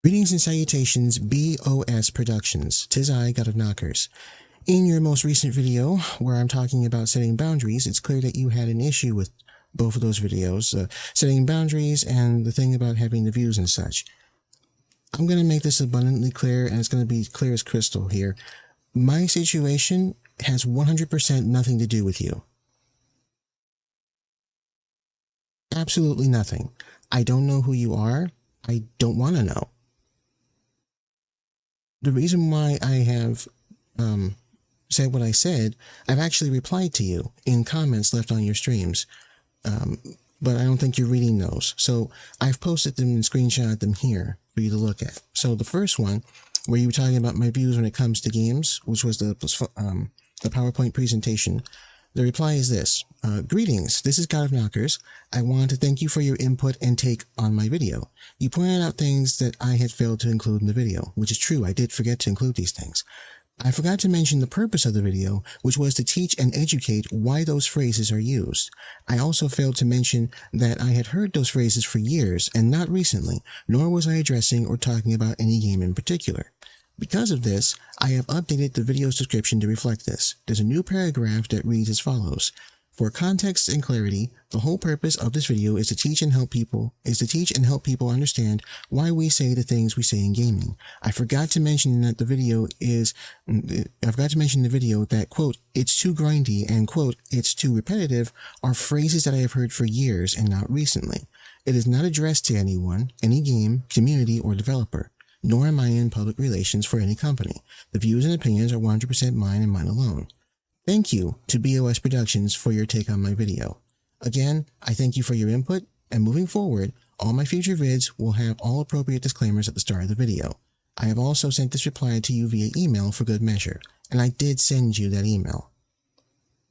Greetings and salutations, B.O.S. Productions. 'Tis I, GodOfKnockers. In your most recent video, where I'm talking about setting boundaries, it's clear that you had an issue with both of those videos, setting boundaries and the thing about having the views and such. I'm going to make this abundantly clear, and it's going to be clear as crystal here. My situation has 100% nothing to do with you. Absolutely nothing. I don't know who you are. I don't want to know. The reason why I have said what I said, I've actually replied to you in comments left on your streams, but I don't think you're reading those. So I've posted them and screenshotted them here for you to look at. So the first one, where you were talking about my views when it comes to games, which was the PowerPoint presentation, the reply is this. Greetings, this is GodOfKnockers. I want to thank you for your input and take on my video. You pointed out things that I had failed to include in the video, which is true, I did forget to include these things. I forgot to mention the purpose of the video, which was to teach and educate why those phrases are used. I also failed to mention that I had heard those phrases for years and not recently, nor was I addressing or talking about any game in particular. Because of this, I have updated the video's description to reflect this. There's a new paragraph that reads as follows. For context and clarity, the whole purpose of this video is to teach and help people understand why we say the things we say in gaming. I forgot to mention that the video that, quote, it's too grindy and, quote, it's too repetitive are phrases that I have heard for years and not recently. It is not addressed to anyone, any game, community, or developer. Nor am I in public relations for any company. The views and opinions are 100% mine and mine alone. Thank you to B.O.S. Productions for your take on my video. Again, I thank you for your input, and moving forward, all my future vids will have all appropriate disclaimers at the start of the video. I have also sent this reply to you via email for good measure, and I did send you that email.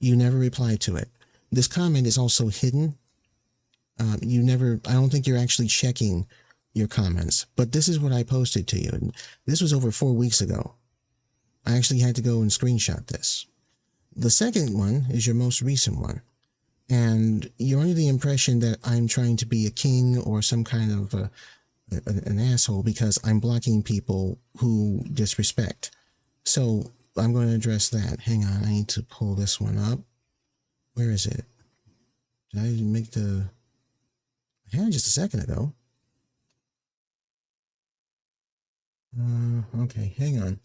You never replied to it. This comment is also hidden. I don't think you're actually checking your comments, but this is what I posted to you, and this was over 4 weeks ago. I actually had to go and screenshot this. The second one is your most recent one, and you're under the impression that I'm trying to be a king or some kind of an asshole because I'm blocking people who disrespect. So I'm going to address that. Hang on, I need to pull this one up. Where is it? Did I make the... I had it just a second ago. Okay, hang on.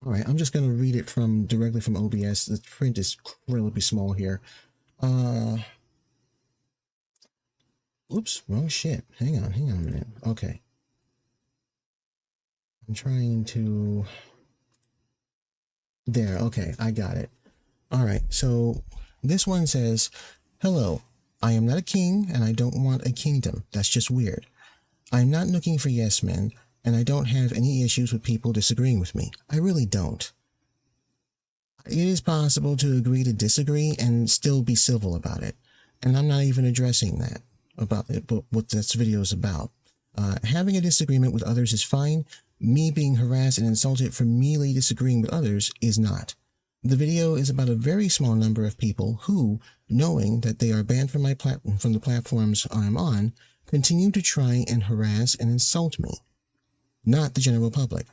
All right, I'm just going to read it directly from OBS. The print is relatively small here. Oops, wrong shit. Hang on a minute. Okay. I'm trying to... There, okay, I got it. All right, so this one says, hello, I am not a king and I don't want a kingdom. That's just weird. I'm not looking for yes men, and I don't have any issues with people disagreeing with me. I really don't. It is possible to agree to disagree and still be civil about it, and I'm not even addressing that, about it, but what this video is about. Having a disagreement with others is fine. Me being harassed and insulted for merely disagreeing with others is not. The video is about a very small number of people who, knowing that they are banned from from the platforms I'm on, continue to try and harass and insult me. Not the general public.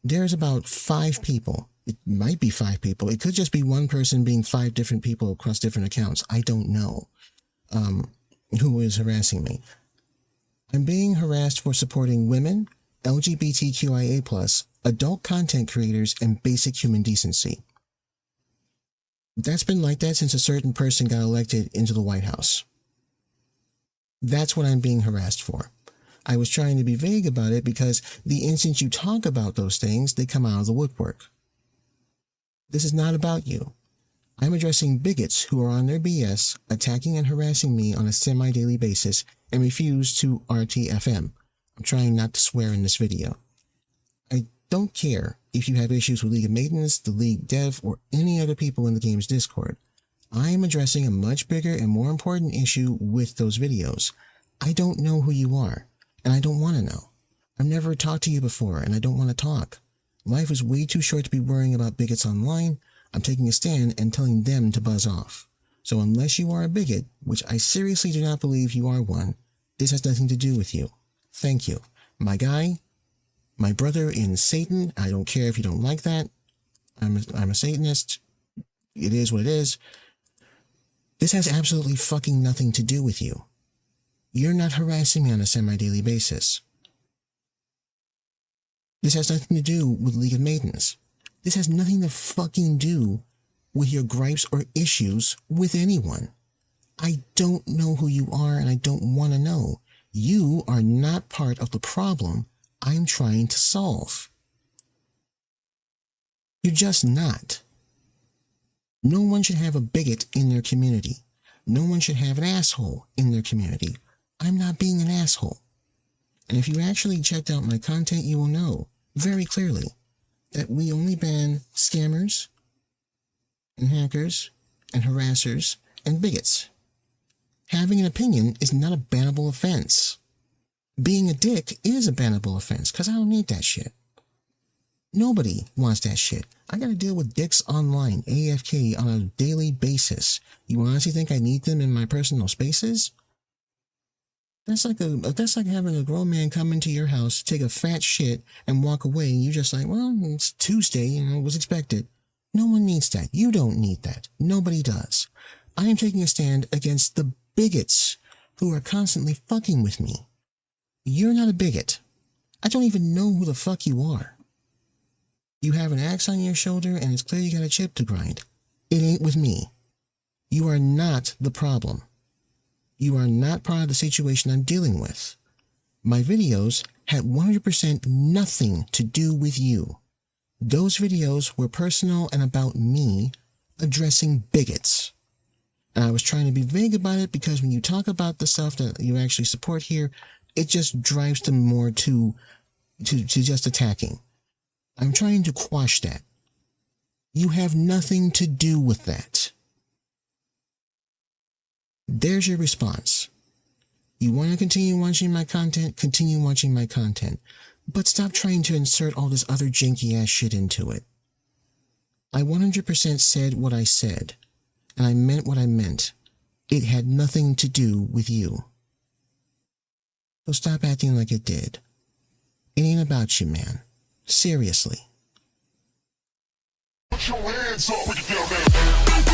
There's about 5 people. It might be 5 people. It could just be one person being 5 different people across different accounts. I don't know who is harassing me. I'm being harassed for supporting women, LGBTQIA+, adult content creators, and basic human decency. That's been like that since a certain person got elected into the White House. That's what I'm being harassed for. I was trying to be vague about it because the instant you talk about those things, they come out of the woodwork. This is not about you. I'm addressing bigots who are on their BS, attacking and harassing me on a semi-daily basis and refuse to RTFM. I'm trying not to swear in this video. I don't care if you have issues with League of Maidens, the League Dev, or any other people in the game's Discord. I am addressing a much bigger and more important issue with those videos. I don't know who you are, and I don't want to know. I've never talked to you before, and I don't want to talk. Life is way too short to be worrying about bigots online. I'm taking a stand and telling them to buzz off. So unless you are a bigot, which I seriously do not believe you are one, this has nothing to do with you. Thank you. My guy, my brother in Satan, I don't care if you don't like that. I'm a Satanist. It is what it is. This has absolutely fucking nothing to do with you. You're not harassing me on a semi-daily basis. This has nothing to do with League of Maidens. This has nothing to fucking do with your gripes or issues with anyone. I don't know who you are and I don't want to know. You are not part of the problem I'm trying to solve. You're just not. No one should have a bigot in their community. No one should have an asshole in their community. I'm not being an asshole. And if you actually checked out my content, you will know very clearly that we only ban scammers and hackers and harassers and bigots. Having an opinion is not a bannable offense. Being a dick is a bannable offense, because I don't need that shit. Nobody wants that shit. I gotta deal with dicks online, AFK, on a daily basis. You honestly think I need them in my personal spaces? That's like having a grown man come into your house, take a fat shit, and walk away, and you're just like, well, it's Tuesday, it was expected. No one needs that. You don't need that. Nobody does. I am taking a stand against the bigots who are constantly fucking with me. You're not a bigot. I don't even know who the fuck you are. You have an axe on your shoulder and it's clear you got a chip to grind. It ain't with me. You are not the problem. You are not part of the situation I'm dealing with. My videos had 100% nothing to do with you. Those videos were personal and about me addressing bigots. And I was trying to be vague about it because when you talk about the stuff that you actually support here, it just drives them more to just attacking. I'm trying to quash that. You have nothing to do with that. There's your response. You want to continue watching my content? Continue watching my content. But stop trying to insert all this other janky ass shit into it. I 100% said what I said, and I meant what I meant. It had nothing to do with you. So stop acting like it did. It ain't about you, man. Seriously. Put your hands up, put your